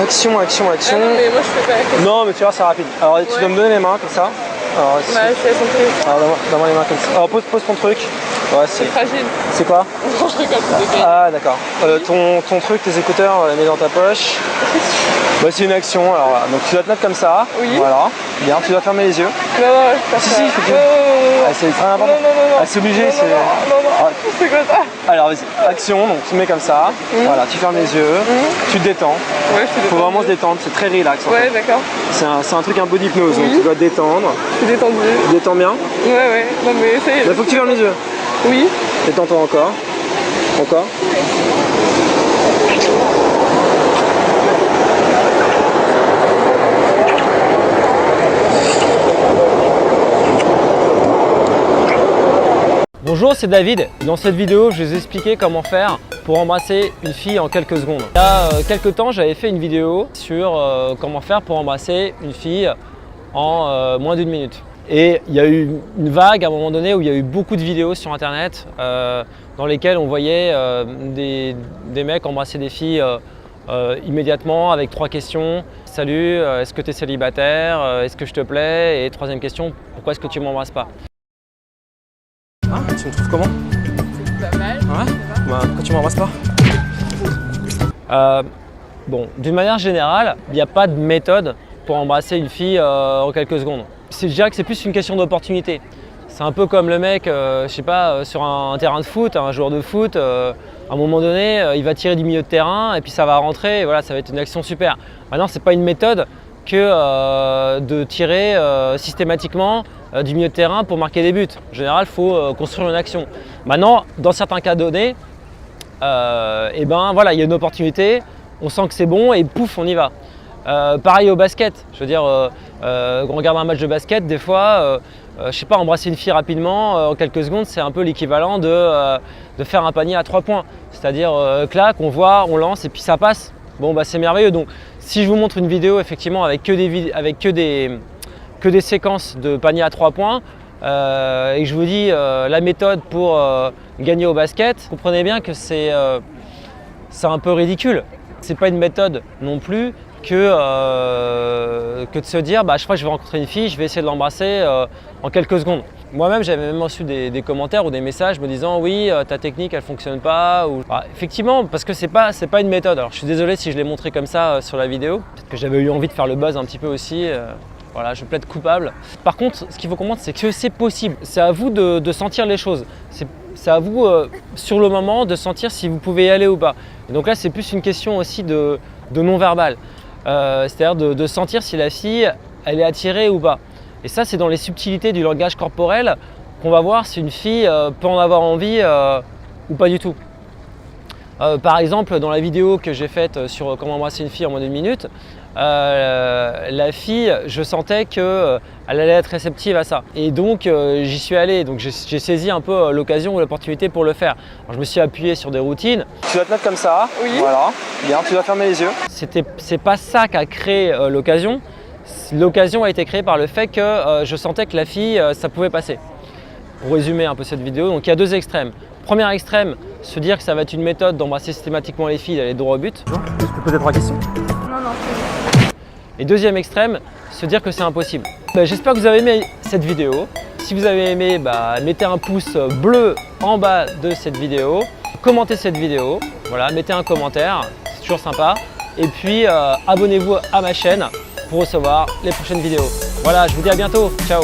Action, action, action. Ah non, mais moi je fais pas la question. Non, mais tu vois, c'est rapide. Alors, tu dois me donner les mains comme ça. Alors, Bah, je laisse entrer. alors donne-moi les mains comme ça. Alors, pose ton truc. Ouais, C'est fragile. C'est quoi? Non, je rigole, c'est des Ah, d'accord. Ton truc, tes écouteurs, on les met dans ta poche. Bah, c'est une action. Alors, voilà. Donc, tu dois te mettre comme ça. Oui. Voilà. Bien, tu dois fermer les yeux. Non, non, je fais Si, ça. si, il faut que... Non, Ah, c'est très important. non. Ah, c'est obligé, c'est... Non, Ah. c'est quoi ça? Alors, vas-y. Action, donc tu te mets comme ça. Voilà, tu fermes les yeux. Tu te détends. Ouais, je suis Il faut vraiment se détendre, c'est très relax. En Ouais, fait. d'accord. C'est un truc un peu d'hypnose, donc Oui. tu dois te détendre. Je suis détendue. Détends bien. Ouais. Non, mais ça y est. Il faut que tu fermes les yeux. Oui. Détends-toi encore. Encore. Bonjour, c'est David. Dans cette vidéo, je vais vous expliquer comment faire pour embrasser une fille en quelques secondes. Il y a quelques temps, j'avais fait une vidéo sur comment faire pour embrasser une fille en moins d'une minute. Et il y a eu une vague à un moment donné où il y a eu beaucoup de vidéos sur internet dans lesquelles on voyait des mecs embrasser des filles immédiatement avec 3 questions. Salut, est-ce que tu es célibataire? Est-ce que je te plais? Et troisième question, pourquoi est-ce que tu m'embrasses pas? Ah, tu me trouves comment? Pas mal. Ouais? Bah, pourquoi tu m'embrasses pas? Bon, d'une manière générale, il n'y a pas de méthode pour embrasser une fille en quelques secondes. Je dirais que c'est plus une question d'opportunité. C'est un peu comme le mec, je sais pas, sur un terrain de foot, un joueur de foot, à un moment donné, il va tirer du milieu de terrain et puis ça va rentrer et voilà, ça va être une action super. Maintenant, c'est pas une méthode que de tirer systématiquement du milieu de terrain pour marquer des buts. En général, il faut construire une action. Maintenant, dans certains cas donnés, et ben voilà, il y a une opportunité, on sent que c'est bon et pouf, on y va. Pareil au basket, je veux dire, quand on regarde un match de basket, des fois, je sais pas, embrasser une fille rapidement en quelques secondes, c'est un peu l'équivalent de faire un panier à 3 points. C'est-à-dire, clac, on voit, on lance et puis ça passe. Bon, bah c'est merveilleux. Donc, si je vous montre une vidéo effectivement avec que des séquences de panier à 3 points et que je vous dis la méthode pour gagner au basket, comprenez bien que c'est un peu ridicule. C'est pas une méthode non plus que de se dire bah, je crois que je vais rencontrer une fille, je vais essayer de l'embrasser en quelques secondes. Moi-même, j'avais même reçu des commentaires ou des messages me disant oui, ta technique elle fonctionne pas. Ou... Bah, effectivement, parce que c'est pas une méthode. Alors je suis désolé si je l'ai montré comme ça sur la vidéo. Peut-être que j'avais eu envie de faire le buzz un petit peu aussi. Voilà, je plaide coupable. Par contre, ce qu'il faut comprendre, c'est que c'est possible. C'est à vous de sentir les choses. C'est à vous, sur le moment, de sentir si vous pouvez y aller ou pas. Et donc là, c'est plus une question aussi de non-verbal. C'est-à-dire de sentir si la fille, elle est attirée ou pas. Et ça, c'est dans les subtilités du langage corporel qu'on va voir si une fille peut en avoir envie ou pas du tout. Par exemple, dans la vidéo que j'ai faite sur comment embrasser une fille en moins d'une minute, la fille, je sentais qu'elle allait être réceptive à ça. Et donc, j'y suis allé. Donc, j'ai saisi un peu l'occasion ou l'opportunité pour le faire. Alors, je me suis appuyé sur des routines. Tu dois te mettre comme ça. Oui. Voilà. Bien, tu dois fermer les yeux. C'est pas ça qui a créé l'occasion. L'occasion a été créée par le fait que je sentais que la fille, ça pouvait passer. Pour résumer un peu cette vidéo, donc il y a 2 extrêmes. Premier extrême, se dire que ça va être une méthode d'embrasser systématiquement les filles, d'aller droit au but. Je peux poser 3 questions. Non. Et deuxième extrême, se dire que c'est impossible. J'espère que vous avez aimé cette vidéo. Si vous avez aimé, mettez un pouce bleu en bas de cette vidéo. Commentez cette vidéo. Voilà, mettez un commentaire, c'est toujours sympa. Et puis abonnez-vous à ma chaîne pour recevoir les prochaines vidéos. Voilà, je vous dis à bientôt. Ciao.